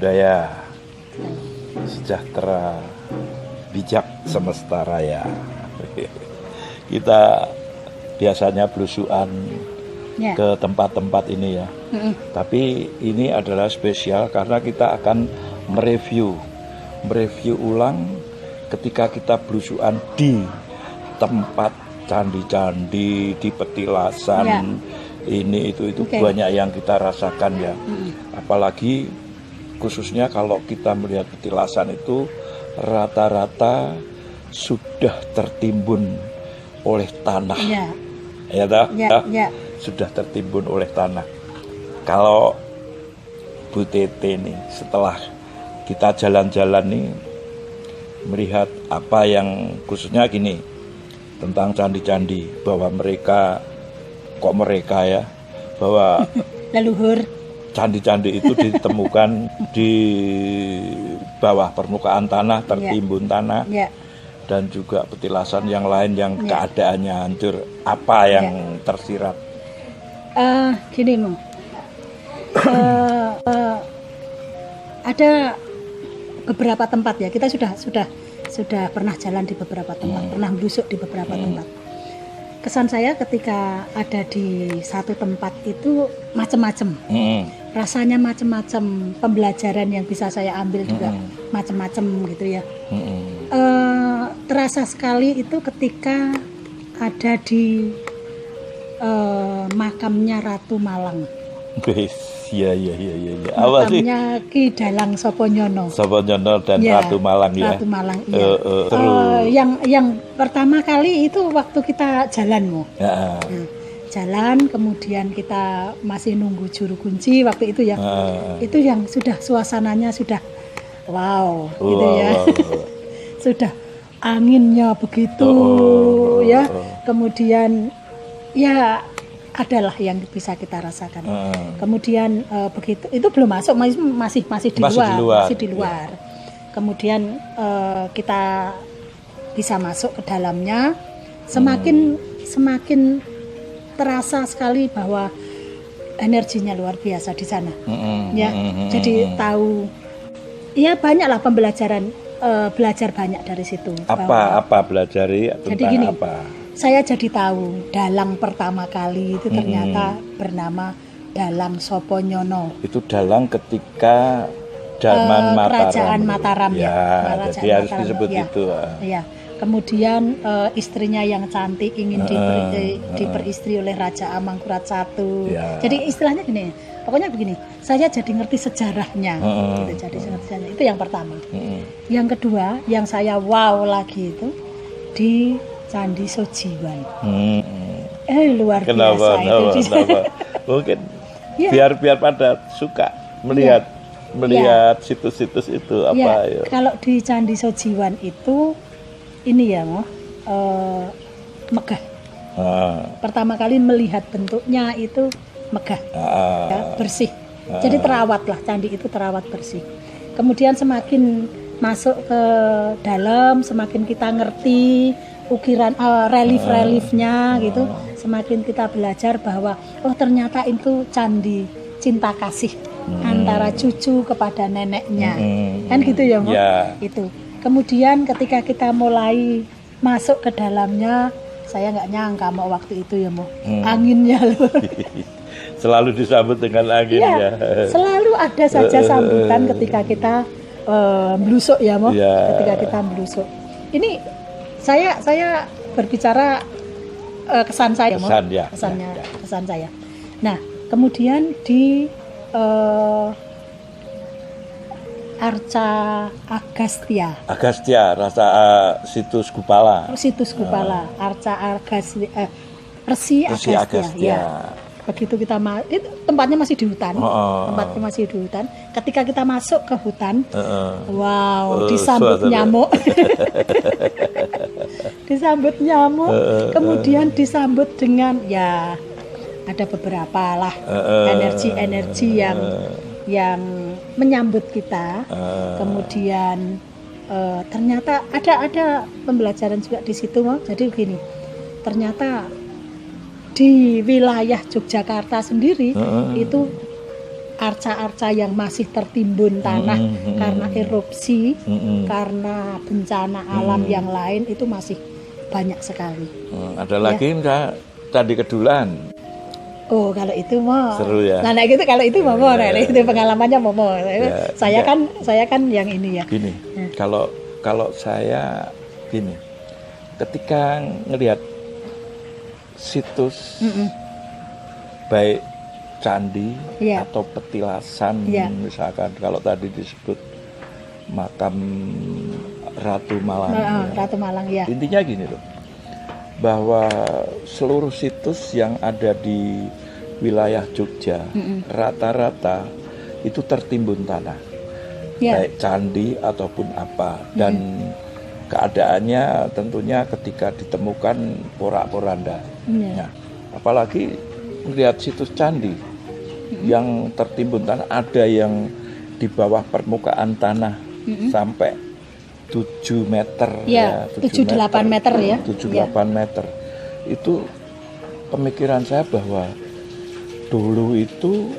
budaya, sejahtera, bijak semesta raya. Kita biasanya belusuan ke tempat-tempat ini ya. Tapi ini adalah spesial karena kita akan mereview ulang ketika kita belusuan di tempat candi-candi, di petilasan, ini itu banyak yang kita rasakan ya. Apalagi khususnya kalau kita melihat petilasan itu rata-rata sudah tertimbun oleh tanah. Sudah tertimbun oleh tanah. Kalau Bu Tete nih setelah kita jalan-jalan nih melihat apa yang khususnya gini tentang candi-candi, bahwa mereka bahwa leluhur candi-candi itu ditemukan di bawah permukaan tanah, tertimbun tanah, dan juga petilasan yang lain yang keadaannya hancur. Apa yang tersirat? Gini Mo, ada beberapa tempat ya, kita sudah pernah jalan di beberapa tempat, pernah busuk di beberapa tempat. Kesan saya ketika ada di satu tempat itu macam-macam, rasanya macam-macam, pembelajaran yang bisa saya ambil juga macam-macam gitu ya. Terasa sekali itu ketika ada di makamnya Ratu Malang. Iya. Makamnya Ki Dalang Soponyono dan Ratu Malang ya. Ratu Malang, iya. Yang pertama kali itu waktu kita jalan jalan, kemudian kita masih nunggu juru kunci waktu itu ya. Itu yang sudah suasananya sudah wow gitu ya. Sudah anginnya begitu ya. Kemudian ya adalah yang bisa kita rasakan. Kemudian begitu itu belum masuk, masih di luar. Kemudian kita bisa masuk ke dalamnya, semakin terasa sekali bahwa energinya luar biasa di sana. Jadi tahu ya banyaklah pembelajaran, belajar banyak dari situ. Apa belajar tentang jadi gini, apa? Saya jadi tahu dalang pertama kali itu ternyata bernama Dalang Soponyono. Itu dalang ketika zaman Kerajaan Mataram ya. Jadi harus disebut itu. Ya. Kemudian istrinya yang cantik ingin diperistri oleh Raja Amangkurat I. Jadi istilahnya gini, pokoknya begini. Saya jadi ngerti sejarahnya. Itu yang pertama. Yang kedua, yang saya wow lagi itu di Candi Sojiwan. Luar biasa itu. Mungkin biar pada suka melihat situs-situs itu apa ya. Kalau di Candi Sojiwan itu ini ya megah. Pertama kali melihat bentuknya itu megah, bersih. Jadi terawatlah, candi itu terawat bersih. Kemudian semakin masuk ke dalam, semakin kita ngerti ukiran relief-reliefnya gitu, semakin kita belajar bahwa ternyata itu candi cinta kasih antara cucu kepada neneknya, kan gitu ya Mo? Itu. Kemudian ketika kita mulai masuk ke dalamnya, saya nggak nyangka Mo waktu itu ya Mo, anginnya loh. Selalu disambut dengan angin ya. Selalu ada saja sambutan ketika kita melusuk ya Mo, ketika kita melusuk. Ini saya berbicara kesan saya, kesan saya. Nah, kemudian di Arca Agastya, situs Kupala. Arca Agastya, Resi Agastya. Ya. Begitu kita itu tempatnya masih di hutan, Ketika kita masuk ke hutan, disambut nyamuk, kemudian disambut dengan ada beberapa lah energi yang menyambut kita. Kemudian ternyata ada pembelajaran juga di situ, jadi begini, ternyata di wilayah Yogyakarta sendiri itu arca-arca yang masih tertimbun tanah karena erupsi, karena bencana alam yang lain itu masih banyak sekali. Ada lagi enggak tadi kedulan? Oh, kalau itu mau seru ya. Nah, gitu kalau itu mau itu pengalamannya mau. Saya kan yang ini ya. Gini, kalau saya gini, ketika ngelihat situs baik candi atau petilasan, misalkan kalau tadi disebut makam Ratu Malang, Ratu Malang ya. Intinya gini loh, bahwa seluruh situs yang ada di wilayah Jogja rata-rata itu tertimbun tanah, baik candi ataupun apa, dan keadaannya tentunya ketika ditemukan porak-poranda. Nah, apalagi melihat situs candi yang tertimbun tanah, ada yang di bawah permukaan tanah sampai 7 meter ya, 7-8 meter ya. 7-8 meter. Itu pemikiran saya bahwa dulu itu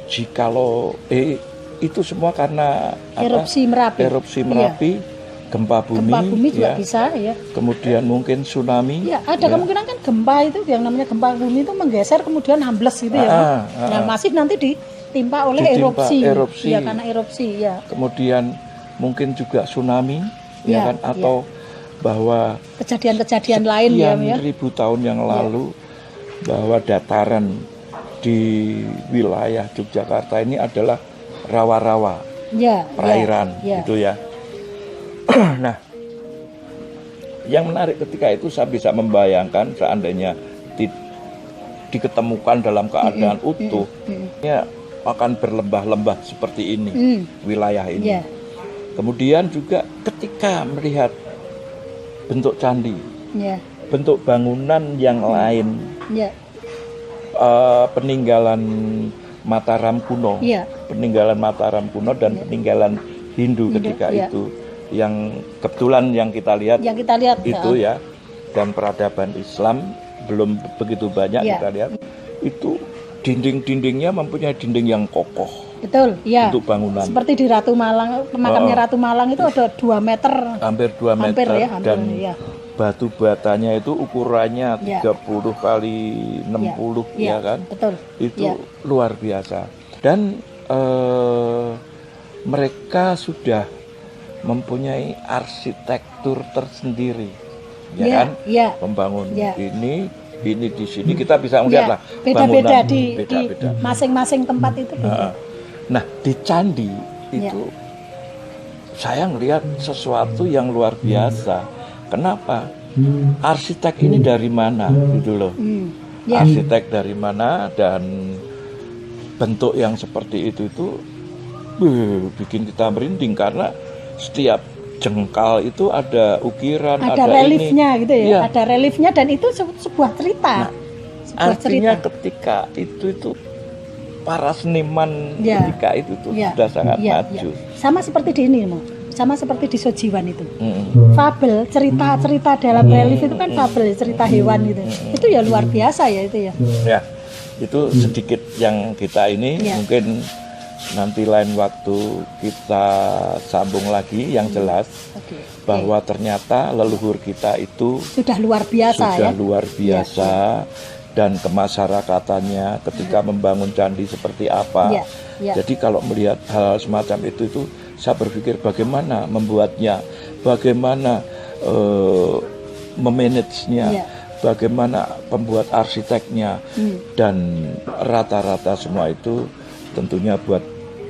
jikalau itu semua karena erupsi Merapi, gempa bumi juga bisa ya. Kemudian mungkin tsunami. Ya, ada kemungkinan kan gempa itu yang namanya gempa bumi itu menggeser kemudian ambles gitu ya. Nah, masih nanti ditimpa oleh erupsi. Ya, karena erupsi ya. Kemudian mungkin juga tsunami ya kan, atau bahwa kejadian-kejadian lain ya, 1000 tahun yang lalu bahwa dataran di wilayah Yogyakarta ini adalah rawa-rawa, perairan gitu ya. Nah, yang menarik ketika itu saya bisa membayangkan seandainya diketemukan dalam keadaan utuh, ya akan berlembah-lembah seperti ini wilayah ini. Kemudian juga ketika melihat bentuk candi, bentuk bangunan yang lain, peninggalan Mataram kuno, peninggalan Mataram kuno dan peninggalan Hindu ketika itu, yang kebetulan yang kita lihat itu ya, dan peradaban Islam belum begitu banyak kita lihat, itu dinding-dindingnya mempunyai dinding yang kokoh. Betul, ya. Untuk bangunan. Seperti di Ratu Malang, makamnya Ratu Malang itu ada 2 meter. Hampir 2 meter dan batu batanya itu ukurannya 30 kali 60 ya kan? Betul. Itu luar biasa. Dan mereka sudah mempunyai arsitektur tersendiri, ya kan? Membangun ini di sini kita bisa melihat lah beda-beda di masing-masing tempat itu beda. Nah, di candi itu saya ngelihat sesuatu yang luar biasa. Kenapa? Arsitek ini dari mana gitu loh. Arsitek dari mana, dan bentuk yang seperti itu bikin kita merinding, karena setiap jengkal itu ada ukiran, ada reliefnya ini. Gitu ya. Ada reliefnya, dan itu sebuah cerita. Nah, artinya ketika itu para seniman ketika itu sudah sangat maju. Sama seperti di ini, sama seperti di Sojiwan itu. Fabel, cerita-cerita dalam relief itu kan fabel, cerita hewan gitu. Itu ya luar biasa ya itu ya. Ya, itu sedikit yang kita ini mungkin nanti lain waktu kita sambung lagi yang jelas bahwa ternyata leluhur kita itu sudah luar biasa dan kemasyarakatannya ketika membangun candi seperti apa. Jadi kalau melihat hal semacam itu saya berpikir bagaimana membuatnya, bagaimana memanagenya, bagaimana pembuat arsiteknya, dan rata-rata semua itu tentunya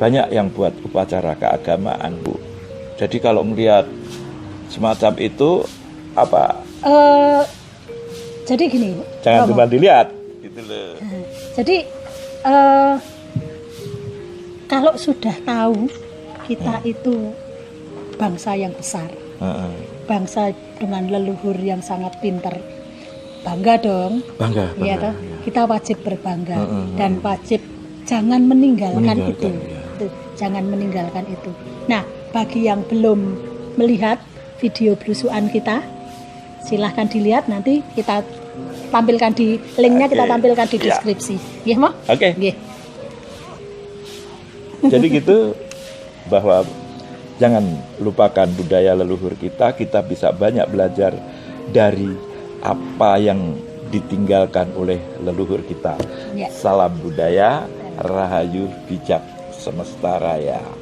banyak yang buat upacara keagamaan, Bu. Jadi kalau melihat semacam itu apa? Jadi gini. Jangan cuma dilihat, gitu loh. Jadi kalau sudah tahu kita itu bangsa yang besar, bangsa dengan leluhur yang sangat pintar, bangga dong. Bangga. Ya, toh? Kita wajib berbangga dan wajib jangan meninggalkan itu. Jangan meninggalkan itu. Nah, bagi yang belum melihat video belusuan kita, silahkan dilihat, nanti kita tampilkan di linknya, kita tampilkan di deskripsi. Nggih, Mo? Oke. Nggih. Jadi gitu, bahwa jangan lupakan budaya leluhur kita. Kita bisa banyak belajar dari apa yang ditinggalkan oleh leluhur kita. Ya. Salam budaya, rahayu bijak semesta raya.